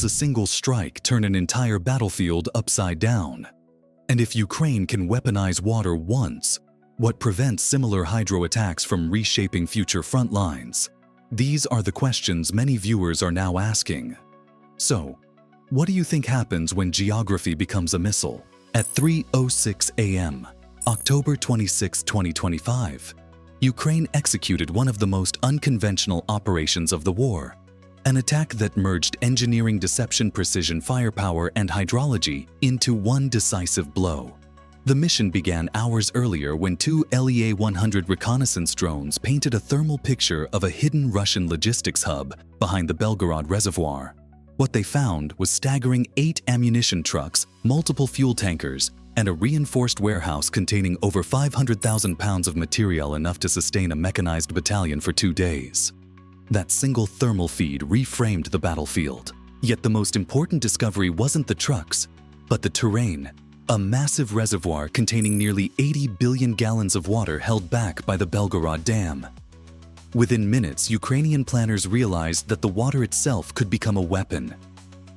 does a single strike turn an entire battlefield upside down? And if Ukraine can weaponize water once, what prevents similar hydro attacks from reshaping future front lines? These are the questions many viewers are now asking. So, what do you think happens when geography becomes a missile? At 3:06 a.m., October 26, 2025, Ukraine executed one of the most unconventional operations of the war, an attack that merged engineering deception, precision firepower, and hydrology into one decisive blow. The mission began hours earlier when two LEA-100 reconnaissance drones painted a thermal picture of a hidden Russian logistics hub behind the Belgorod reservoir. What they found was staggering 8 ammunition trucks, multiple fuel tankers, and a reinforced warehouse containing over 500,000 pounds of material, enough to sustain a mechanized battalion for 2 days. That single thermal feed reframed the battlefield. Yet the most important discovery wasn't the trucks, but the terrain. A massive reservoir containing nearly 80 billion gallons of water held back by the Belgorod Dam. Within minutes, Ukrainian planners realized that the water itself could become a weapon.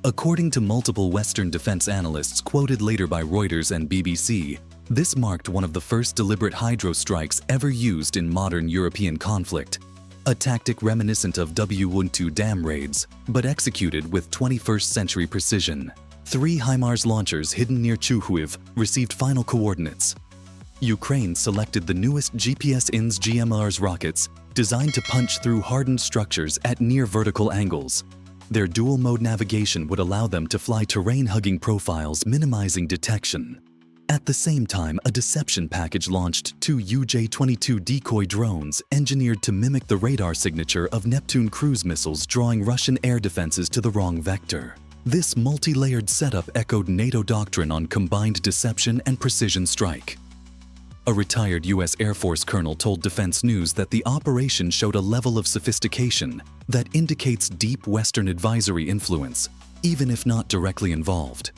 According to multiple Western defense analysts quoted later by Reuters and BBC, this marked one of the first deliberate hydro strikes ever used in modern European conflict, a tactic reminiscent of W12 dam raids, but executed with 21st century precision. 3 HIMARS launchers hidden near Chuhuiv received final coordinates. Ukraine selected the newest GPS-INS GMRS rockets designed to punch through hardened structures at near vertical angles. Their dual-mode navigation would allow them to fly terrain-hugging profiles, minimizing detection. At the same time, a deception package launched 2 UJ-22 decoy drones engineered to mimic the radar signature of Neptune cruise missiles, drawing Russian air defenses to the wrong vector. This multi-layered setup echoed NATO doctrine on combined deception and precision strike. A retired U.S. Air Force colonel told Defense News that the operation showed a level of sophistication that indicates deep Western advisory influence, even if not directly involved.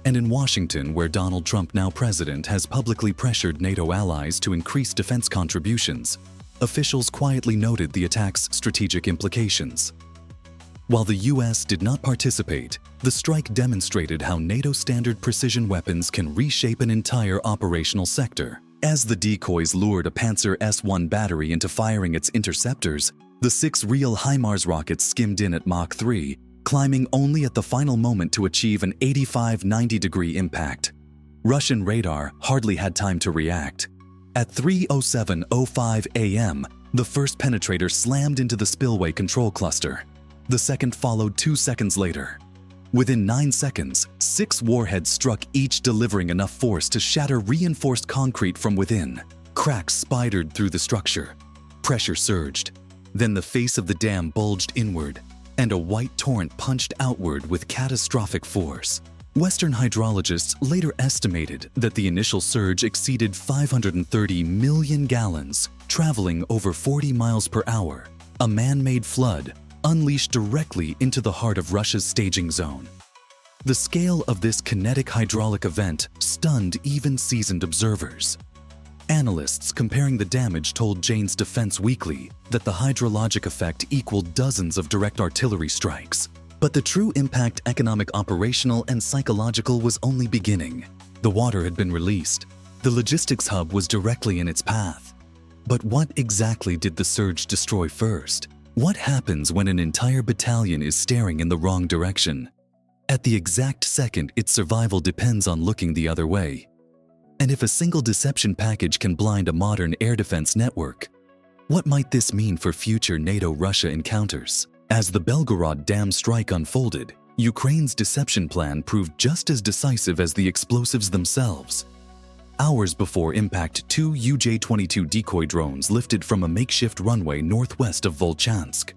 And in Washington, where Donald Trump, now president, has publicly pressured NATO allies to increase defense contributions, officials quietly noted the attack's strategic implications. While the U.S. did not participate, the strike demonstrated how NATO standard precision weapons can reshape an entire operational sector. As the decoys lured a Panzer S-1 battery into firing its interceptors, the 6 real HIMARS rockets skimmed in at Mach 3, climbing only at the final moment to achieve an 85-90-degree impact. Russian radar hardly had time to react. At 3:07:05 a.m., the first penetrator slammed into the spillway control cluster. The second followed 2 seconds later. Within 9 seconds, 6 warheads struck, each delivering enough force to shatter reinforced concrete from within. Cracks spidered through the structure. Pressure surged. Then the face of the dam bulged inward, and a white torrent punched outward with catastrophic force. Western hydrologists later estimated that the initial surge exceeded 530 million gallons, traveling over 40 miles per hour, a man-made flood unleashed directly into the heart of Russia's staging zone. The scale of this kinetic hydraulic event stunned even seasoned observers. Analysts comparing the damage told Jane's Defense Weekly that the hydrologic effect equaled dozens of direct artillery strikes. But the true impact, economic, operational, and psychological, was only beginning. The water had been released. The logistics hub was directly in its path. But what exactly did the surge destroy first? What happens when an entire battalion is staring in the wrong direction? At the exact second, its survival depends on looking the other way. And if a single deception package can blind a modern air defense network, what might this mean for future NATO-Russia encounters? As the Belgorod Dam strike unfolded, Ukraine's deception plan proved just as decisive as the explosives themselves. Hours before impact, 2 UJ-22 decoy drones lifted from a makeshift runway northwest of Volchansk.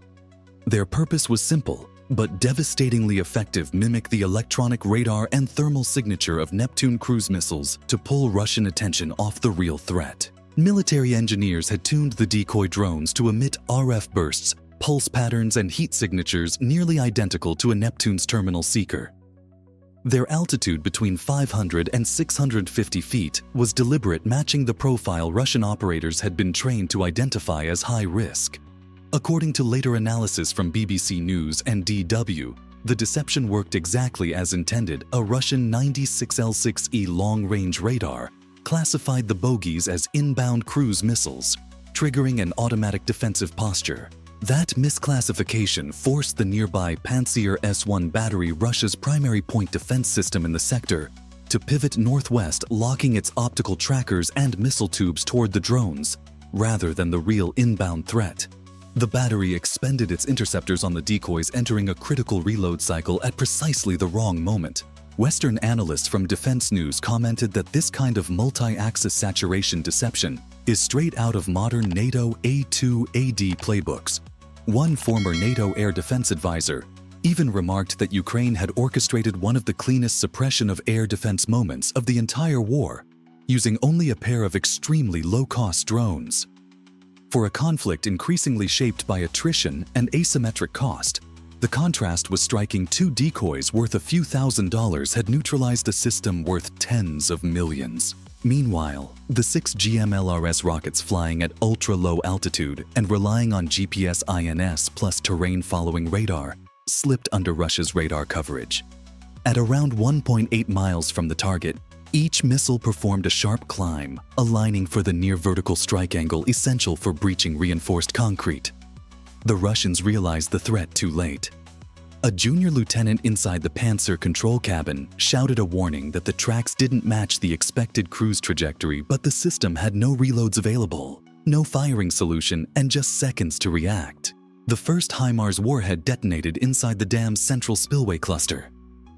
Their purpose was simple, but devastatingly effective: mimic the electronic radar and thermal signature of Neptune cruise missiles to pull Russian attention off the real threat. Military engineers had tuned the decoy drones to emit RF bursts, pulse patterns, and heat signatures nearly identical to a Neptune's terminal seeker. Their altitude between 500 and 650 feet was deliberate, matching the profile Russian operators had been trained to identify as high risk. According to later analysis from BBC News and DW, The deception worked exactly as intended. A Russian 96L6E long-range radar classified the bogies as inbound cruise missiles, triggering an automatic defensive posture. That misclassification forced the nearby Pantsir S-1 battery, Russia's primary point defense system in the sector, to pivot northwest, locking its optical trackers and missile tubes toward the drones, rather than the real inbound threat. The battery expended its interceptors on the decoys, entering a critical reload cycle at precisely the wrong moment. Western analysts from Defense News commented that this kind of multi-axis saturation deception is straight out of modern NATO A2AD playbooks. One former NATO air defense advisor even remarked that Ukraine had orchestrated one of the cleanest suppression of air defense moments of the entire war, using only a pair of extremely low-cost drones. For a conflict increasingly shaped by attrition and asymmetric cost, the contrast was striking. 2 decoys worth a few $1,000s had neutralized a system worth tens of millions. Meanwhile, the 6 GMLRS rockets flying at ultra-low altitude and relying on GPS-INS plus terrain-following radar slipped under Russia's radar coverage. At around 1.8 miles from the target, each missile performed a sharp climb, aligning for the near-vertical strike angle essential for breaching reinforced concrete. The Russians realized the threat too late. A junior lieutenant inside the Pantsir control cabin shouted a warning that the tracks didn't match the expected cruise trajectory, but the system had no reloads available, no firing solution, and just seconds to react. The first HIMARS warhead detonated inside the dam's central spillway cluster.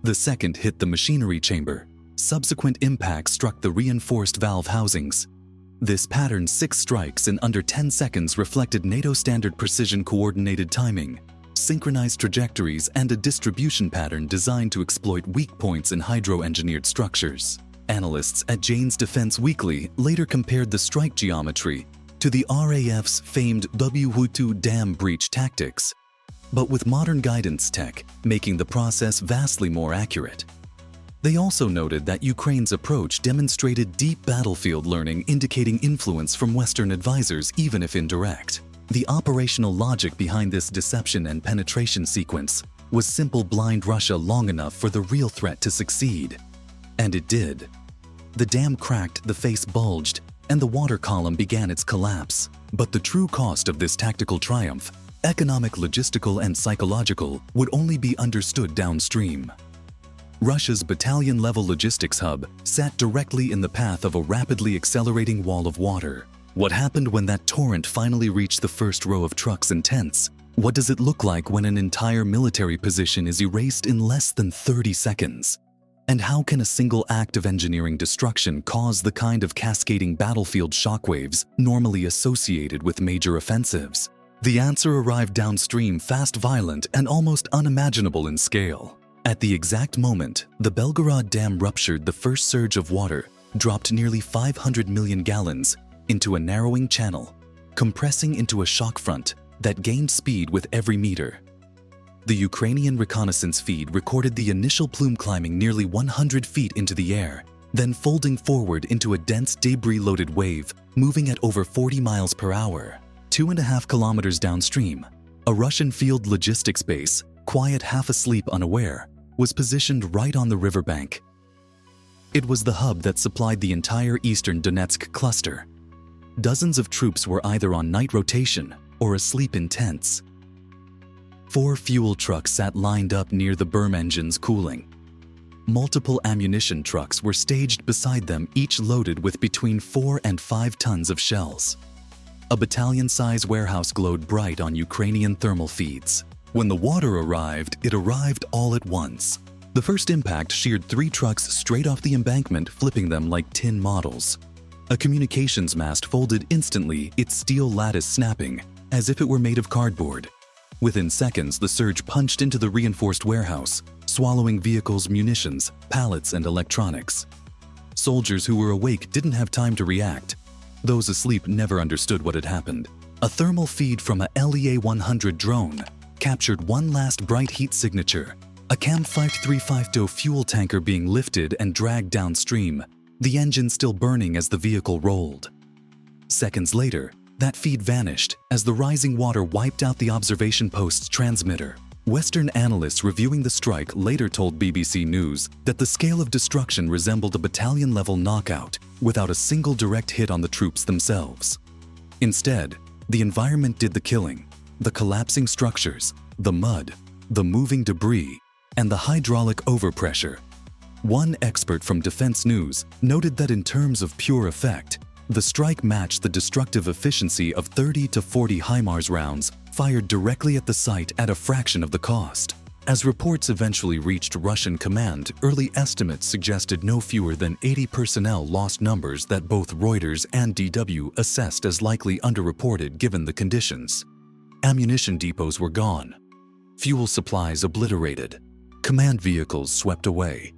The second hit the machinery chamber. Subsequent impacts struck the reinforced valve housings. This pattern's 6 strikes in under 10 seconds reflected NATO standard precision coordinated timing, synchronized trajectories, and a distribution pattern designed to exploit weak points in hydro-engineered structures. Analysts at Jane's Defense Weekly later compared the strike geometry to the RAF's famed W2 dam breach tactics, but with modern guidance tech making the process vastly more accurate. They also noted that Ukraine's approach demonstrated deep battlefield learning, indicating influence from Western advisors even if indirect. The operational logic behind this deception and penetration sequence was simple: blind Russia long enough for the real threat to succeed. And it did. The dam cracked, the face bulged, and the water column began its collapse. But the true cost of this tactical triumph, economic, logistical, and psychological, would only be understood downstream. Russia's battalion-level logistics hub sat directly in the path of a rapidly accelerating wall of water. What happened when that torrent finally reached the first row of trucks and tents? What does it look like when an entire military position is erased in less than 30 seconds? And how can a single act of engineering destruction cause the kind of cascading battlefield shockwaves normally associated with major offensives? The answer arrived downstream, fast, violent, and almost unimaginable in scale. At the exact moment the Belgorod dam ruptured, the first surge of water dropped nearly 500 million gallons into a narrowing channel, compressing into a shock front that gained speed with every meter. The Ukrainian reconnaissance feed recorded the initial plume climbing nearly 100 feet into the air, then folding forward into a dense debris-loaded wave, moving at over 40 miles per hour. 2.5 kilometers downstream, a Russian field logistics base, quiet, half asleep, unaware, was positioned right on the riverbank. It was the hub that supplied the entire eastern Donetsk cluster. Dozens of troops were either on night rotation or asleep in tents. 4 fuel trucks sat lined up near the berm engines cooling. Multiple ammunition trucks were staged beside them, each loaded with between 4 and 5 tons of shells. A battalion-size warehouse glowed bright on Ukrainian thermal feeds. When the water arrived, it arrived all at once. The first impact sheared 3 trucks straight off the embankment, flipping them like tin models. A communications mast folded instantly, its steel lattice snapping, as if it were made of cardboard. Within seconds, the surge punched into the reinforced warehouse, swallowing vehicles, munitions, pallets, and electronics. Soldiers who were awake didn't have time to react. Those asleep never understood what had happened. A thermal feed from a LEA-100 drone captured one last bright heat signature, a CAM 5350 fuel tanker being lifted and dragged downstream, the engine still burning as the vehicle rolled. Seconds later, that feed vanished as the rising water wiped out the observation post's transmitter. Western analysts reviewing the strike later told BBC News that the scale of destruction resembled a battalion-level knockout without a single direct hit on the troops themselves. Instead, the environment did the killing: the collapsing structures, the mud, the moving debris, and the hydraulic overpressure. One expert from Defense News noted that in terms of pure effect, the strike matched the destructive efficiency of 30 to 40 HIMARS rounds fired directly at the site at a fraction of the cost. As reports eventually reached Russian command, early estimates suggested no fewer than 80 personnel lost, numbers that both Reuters and DW assessed as likely underreported given the conditions. Ammunition depots were gone, fuel supplies obliterated, command vehicles swept away.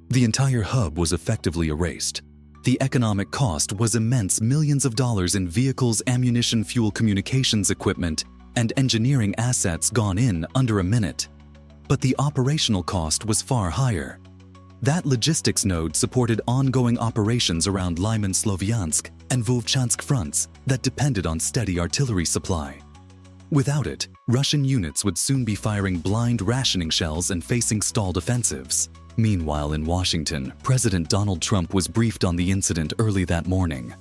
The entire hub was effectively erased. The economic cost was immense: millions of dollars in vehicles, ammunition, fuel, communications equipment, and engineering assets gone in under a minute. But the operational cost was far higher. That logistics node supported ongoing operations around Lyman, Sloviansk, and Vovchansk fronts that depended on steady artillery supply. Without it, Russian units would soon be firing blind rationing shells and facing stalled offensives. Meanwhile, in Washington, President Donald Trump was briefed on the incident early that morning.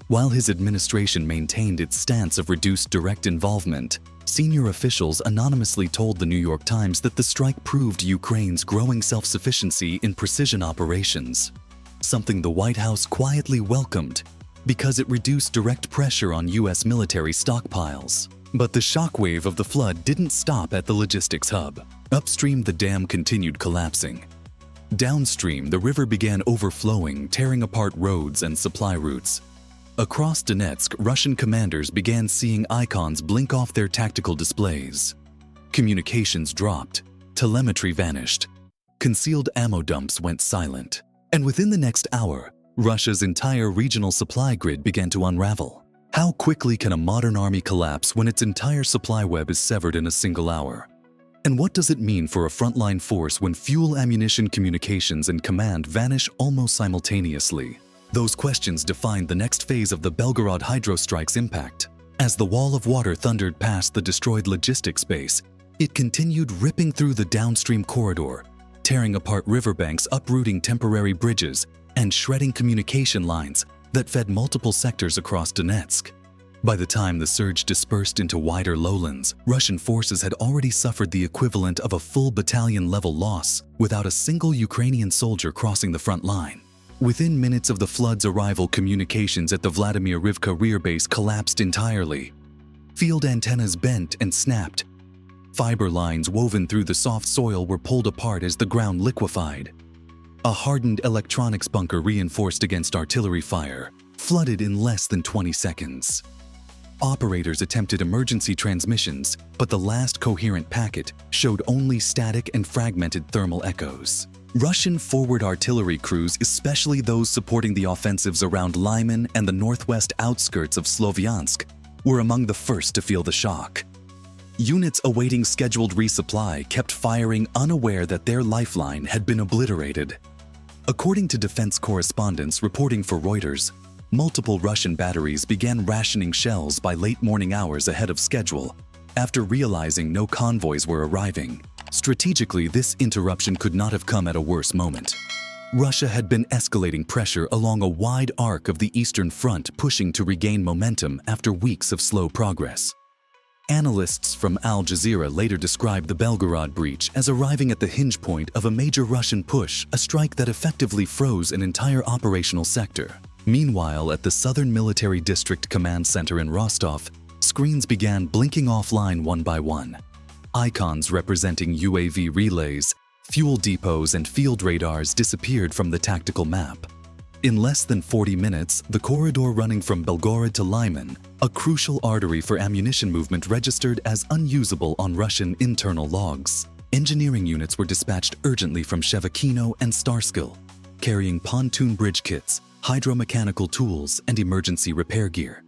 While his administration maintained its stance of reduced direct involvement, senior officials anonymously told the New York Times that the strike proved Ukraine's growing self-sufficiency in precision operations, something the White House quietly welcomed because it reduced direct pressure on U.S. military stockpiles. But the shockwave of the flood didn't stop at the logistics hub. Upstream, the dam continued collapsing. Downstream, the river began overflowing, tearing apart roads and supply routes. Across Donetsk, Russian commanders began seeing icons blink off their tactical displays. Communications dropped, telemetry vanished, concealed ammo dumps went silent. And within the next hour, Russia's entire regional supply grid began to unravel. How quickly can a modern army collapse when its entire supply web is severed in a single hour? And what does it mean for a frontline force when fuel, ammunition, communications, and command vanish almost simultaneously? Those questions defined the next phase of the Belgorod hydro strike's impact. As the wall of water thundered past the destroyed logistics base, it continued ripping through the downstream corridor, tearing apart riverbanks, uprooting temporary bridges, and shredding communication lines that fed multiple sectors across Donetsk. By the time the surge dispersed into wider lowlands, Russian forces had already suffered the equivalent of a full battalion-level loss without a single Ukrainian soldier crossing the front line. Within minutes of the flood's arrival, communications at the Vladimir Rivka rear base collapsed entirely. Field antennas bent and snapped. Fiber lines woven through the soft soil were pulled apart as the ground liquefied. A hardened electronics bunker reinforced against artillery fire flooded in less than 20 seconds. Operators attempted emergency transmissions, but the last coherent packet showed only static and fragmented thermal echoes. Russian forward artillery crews, especially those supporting the offensives around Lyman and the northwest outskirts of Sloviansk, were among the first to feel the shock. Units awaiting scheduled resupply kept firing, unaware that their lifeline had been obliterated. According to defense correspondents reporting for Reuters, multiple Russian batteries began rationing shells by late morning hours ahead of schedule, after realizing no convoys were arriving. Strategically, this interruption could not have come at a worse moment. Russia had been escalating pressure along a wide arc of the Eastern Front, pushing to regain momentum after weeks of slow progress. Analysts from Al Jazeera later described the Belgorod breach as arriving at the hinge point of a major Russian push, a strike that effectively froze an entire operational sector. Meanwhile, at the Southern Military District Command Center in Rostov, screens began blinking offline one by one. Icons representing UAV relays, fuel depots, and field radars disappeared from the tactical map. In less than 40 minutes, the corridor running from Belgorod to Lyman, a crucial artery for ammunition movement, registered as unusable on Russian internal logs. Engineering units were dispatched urgently from Shevakino and Starskil, carrying pontoon bridge kits, hydromechanical tools, and emergency repair gear.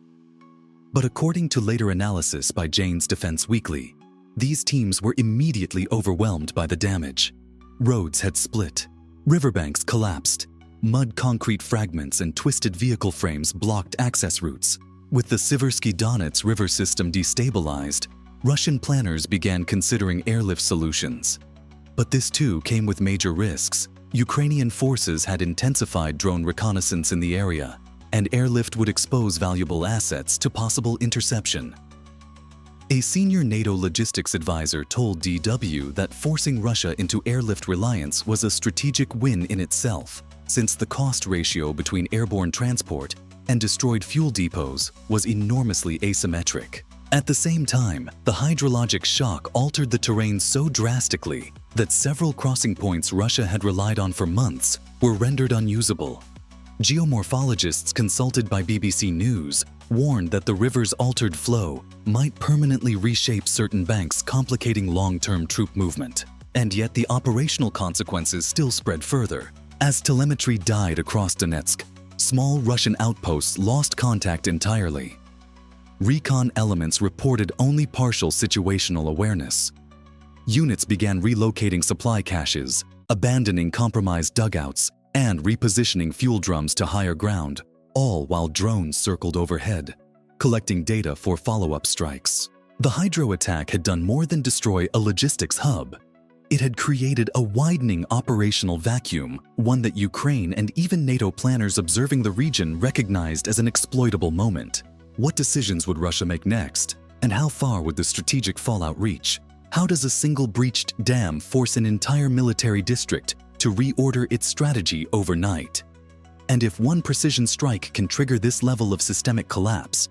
But according to later analysis by Jane's Defense Weekly, these teams were immediately overwhelmed by the damage. Roads had split, riverbanks collapsed, mud concrete fragments and twisted vehicle frames blocked access routes. With the Siversky Donets river system destabilized, Russian planners began considering airlift solutions. But this too came with major risks. Ukrainian forces had intensified drone reconnaissance in the area, and airlift would expose valuable assets to possible interception. A senior NATO logistics advisor told DW that forcing Russia into airlift reliance was a strategic win in itself, since the cost ratio between airborne transport and destroyed fuel depots was enormously asymmetric. At the same time, the hydrologic shock altered the terrain so drastically that several crossing points Russia had relied on for months were rendered unusable. Geomorphologists consulted by BBC News warned that the river's altered flow might permanently reshape certain banks, complicating long-term troop movement. And yet the operational consequences still spread further. As telemetry died across Donetsk, small Russian outposts lost contact entirely. Recon elements reported only partial situational awareness. Units began relocating supply caches, abandoning compromised dugouts, and repositioning fuel drums to higher ground, all while drones circled overhead, collecting data for follow-up strikes. The hydro attack had done more than destroy a logistics hub. It had created a widening operational vacuum, one that Ukraine and even NATO planners observing the region recognized as an exploitable moment. What decisions would Russia make next? And how far would the strategic fallout reach? How does a single breached dam force an entire military district to reorder its strategy overnight? And if one precision strike can trigger this level of systemic collapse,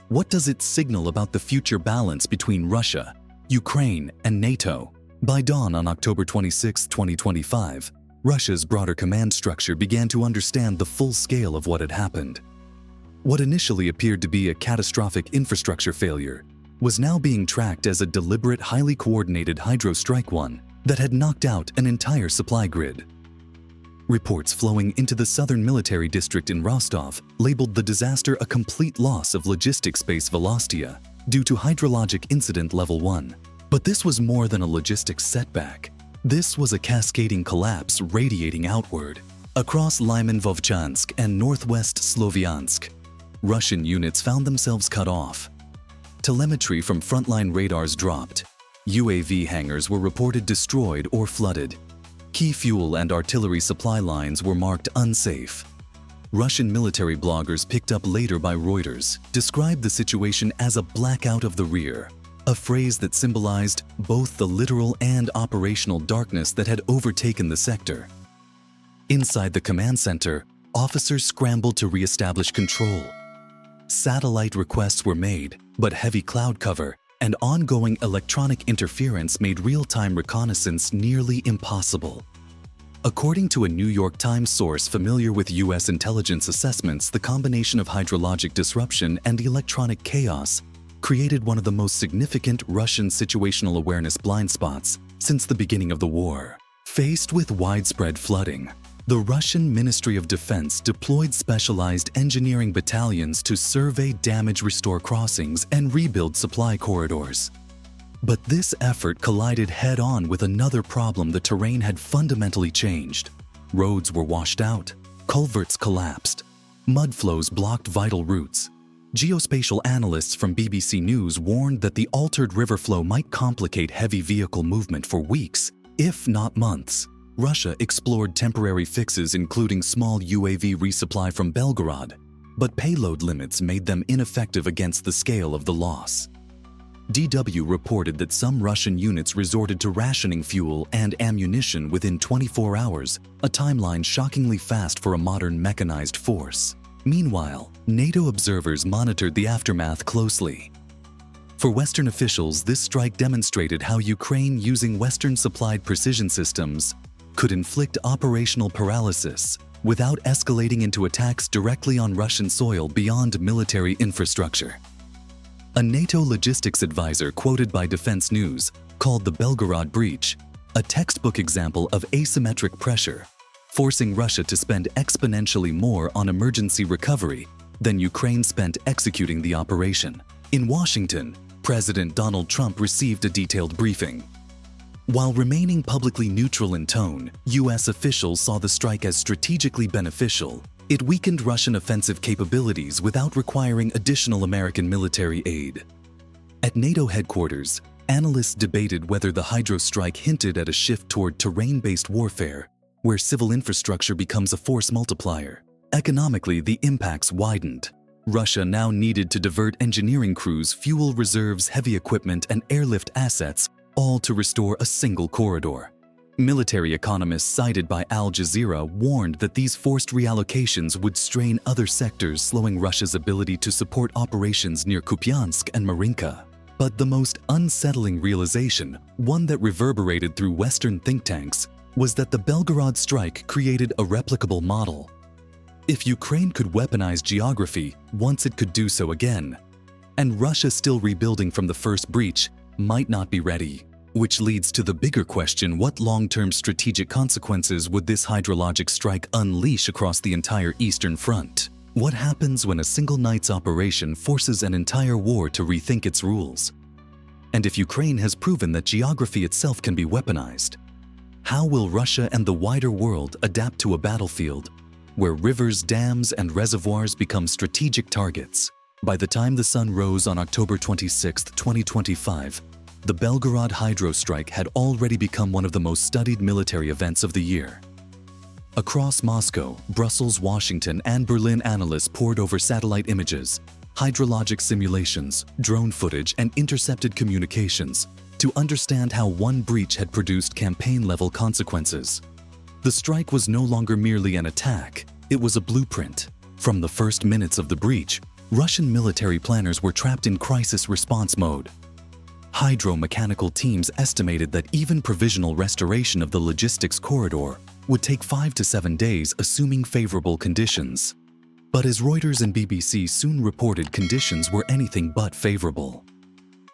what does it signal about the future balance between Russia, Ukraine, and NATO? By dawn on October 26, 2025, Russia's broader command structure began to understand the full scale of what had happened. What initially appeared to be a catastrophic infrastructure failure was now being tracked as a deliberate, highly coordinated hydro strike one that had knocked out an entire supply grid. Reports flowing into the southern military district in Rostov labeled the disaster a complete loss of logistics base Volostia due to hydrologic incident level 1. But this was more than a logistics setback. This was a cascading collapse radiating outward. Across Lyman-Vovchansk and northwest Sloviansk, Russian units found themselves cut off. Telemetry from frontline radars dropped. UAV hangars were reported destroyed or flooded. Key fuel and artillery supply lines were marked unsafe. Russian military bloggers picked up later by Reuters described the situation as a blackout of the rear, a phrase that symbolized both the literal and operational darkness that had overtaken the sector. Inside the command center, officers scrambled to re-establish control. Satellite requests were made, but heavy cloud cover and ongoing electronic interference made real-time reconnaissance nearly impossible. According to a New York Times source familiar with U.S. intelligence assessments, the combination of hydrologic disruption and electronic chaos created one of the most significant Russian situational awareness blind spots since the beginning of the war. Faced with widespread flooding, the Russian Ministry of Defense deployed specialized engineering battalions to survey damage, restore crossings, and rebuild supply corridors. But this effort collided head-on with another problem. The terrain had fundamentally changed. Roads were washed out, culverts collapsed, mud flows blocked vital routes. Geospatial analysts from BBC News warned that the altered river flow might complicate heavy vehicle movement for weeks, if not months. Russia explored temporary fixes, including small UAV resupply from Belgorod, but payload limits made them ineffective against the scale of the loss. DW reported that some Russian units resorted to rationing fuel and ammunition within 24 hours, a timeline shockingly fast for a modern mechanized force. Meanwhile, NATO observers monitored the aftermath closely. For Western officials, this strike demonstrated how Ukraine, using Western-supplied precision systems, could inflict operational paralysis without escalating into attacks directly on Russian soil beyond military infrastructure. A NATO logistics advisor quoted by Defense News called the Belgorod breach a textbook example of asymmetric pressure, forcing Russia to spend exponentially more on emergency recovery than Ukraine spent executing the operation. In Washington, President Donald Trump received a detailed briefing. While remaining publicly neutral in tone, U.S. officials saw the strike as strategically beneficial. It weakened Russian offensive capabilities without requiring additional American military aid. At NATO headquarters, analysts debated whether the hydro strike hinted at a shift toward terrain-based warfare, where civil infrastructure becomes a force multiplier. Economically, the impacts widened. Russia now needed to divert engineering crews, fuel reserves, heavy equipment, and airlift assets, all to restore a single corridor. Military economists cited by Al Jazeera warned that these forced reallocations would strain other sectors, slowing Russia's ability to support operations near Kupiansk and Marinka. But the most unsettling realization, one that reverberated through Western think tanks, was that the Belgorod strike created a replicable model. If Ukraine could weaponize geography, once it could do so again, and Russia, still rebuilding from the first breach, might not be ready. Which leads to the bigger question: what long-term strategic consequences would this hydrologic strike unleash across the entire Eastern Front? What happens when a single night's operation forces an entire war to rethink its rules? And if Ukraine has proven that geography itself can be weaponized, how will Russia and the wider world adapt to a battlefield where rivers, dams, and reservoirs become strategic targets? By the time the sun rose on October 26, 2025, the Belgorod hydro strike had already become one of the most studied military events of the year. Across Moscow, Brussels, Washington, and Berlin, analysts pored over satellite images, hydrologic simulations, drone footage, and intercepted communications to understand how one breach had produced campaign-level consequences. The strike was no longer merely an attack, it was a blueprint. From the first minutes of the breach, Russian military planners were trapped in crisis response mode. Hydro-mechanical teams estimated that even provisional restoration of the logistics corridor would take 5 to 7 days, assuming favorable conditions. But as Reuters and BBC soon reported, conditions were anything but favorable.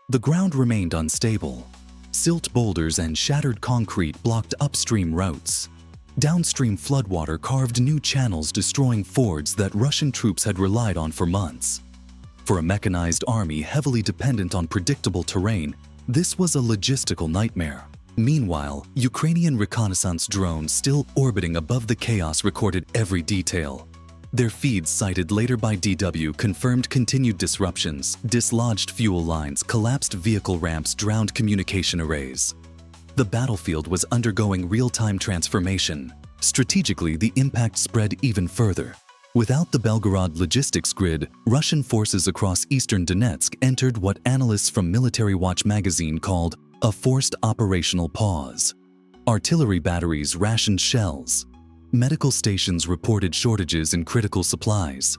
The ground remained unstable. Silt boulders and shattered concrete blocked upstream routes. Downstream floodwater carved new channels, destroying fords that Russian troops had relied on for months. For a mechanized army heavily dependent on predictable terrain, this was a logistical nightmare. Meanwhile, Ukrainian reconnaissance drones still orbiting above the chaos recorded every detail. Their feeds, cited later by DW, confirmed continued disruptions: dislodged fuel lines, collapsed vehicle ramps, drowned communication arrays. The battlefield was undergoing real-time transformation. Strategically, the impact spread even further. Without the Belgorod logistics grid, Russian forces across eastern Donetsk entered what analysts from Military Watch magazine called a forced operational pause. Artillery batteries rationed shells. Medical stations reported shortages in critical supplies.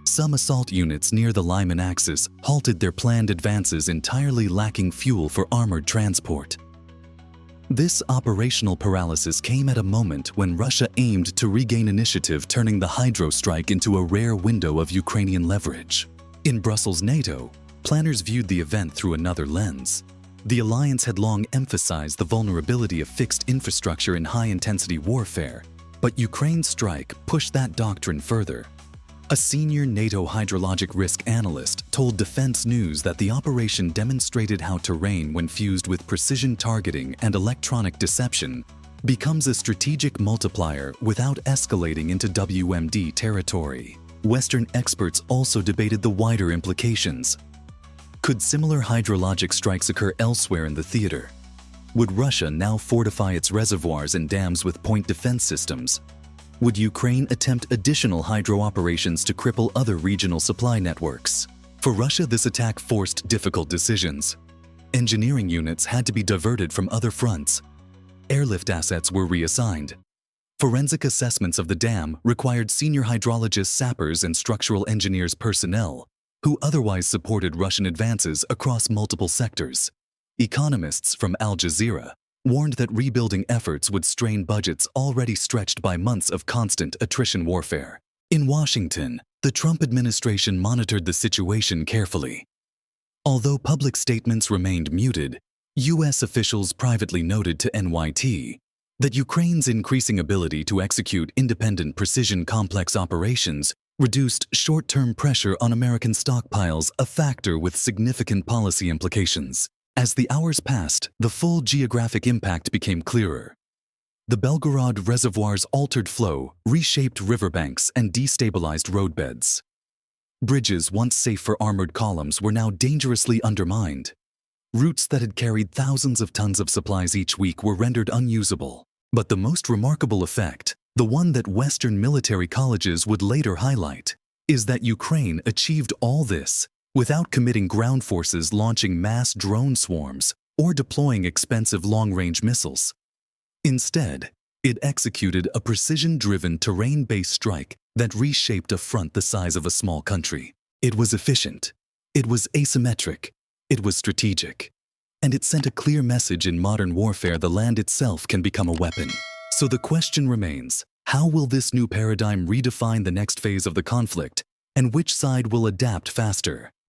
Some assault units near the Lyman axis halted their planned advances, entirely lacking fuel for armored transport. This operational paralysis came at a moment when Russia aimed to regain initiative, turning the hydro strike into a rare window of Ukrainian leverage. In Brussels, NATO, planners viewed the event through another lens. The alliance had long emphasized the vulnerability of fixed infrastructure in high-intensity warfare, but Ukraine's strike pushed that doctrine further. A senior NATO hydrologic risk analyst told Defense News that the operation demonstrated how terrain, when fused with precision targeting and electronic deception, becomes a strategic multiplier without escalating into WMD territory. Western experts also debated the wider implications. Could similar hydrologic strikes occur elsewhere in the theater? Would Russia now fortify its reservoirs and dams with point defense systems? Would Ukraine attempt additional hydro operations to cripple other regional supply networks? For Russia, this attack forced difficult decisions. Engineering units had to be diverted from other fronts. Airlift assets were reassigned. Forensic assessments of the dam required senior hydrologists, sappers, and structural engineers personnel, who otherwise supported Russian advances across multiple sectors. Economists from Al Jazeera warned that rebuilding efforts would strain budgets already stretched by months of constant attrition warfare. In Washington, the Trump administration monitored the situation carefully. Although public statements remained muted, U.S. officials privately noted to NYT that Ukraine's increasing ability to execute independent precision complex operations reduced short-term pressure on American stockpiles, a factor with significant policy implications. As the hours passed, the full geographic impact became clearer. The Belgorod reservoir's altered flow reshaped riverbanks and destabilized roadbeds. Bridges once safe for armored columns were now dangerously undermined. Routes that had carried thousands of tons of supplies each week were rendered unusable. But the most remarkable effect, the one that Western military colleges would later highlight, is that Ukraine achieved all this without committing ground forces launching mass drone swarms or deploying expensive long-range missiles. Instead, it executed a precision-driven terrain-based strike that reshaped a front the size of a small country. It was efficient. It was asymmetric. It was strategic. And it sent a clear message: in modern warfare, the land itself can become a weapon. So the question remains, how will this new paradigm redefine the next phase of the conflict, and which side will adapt faster?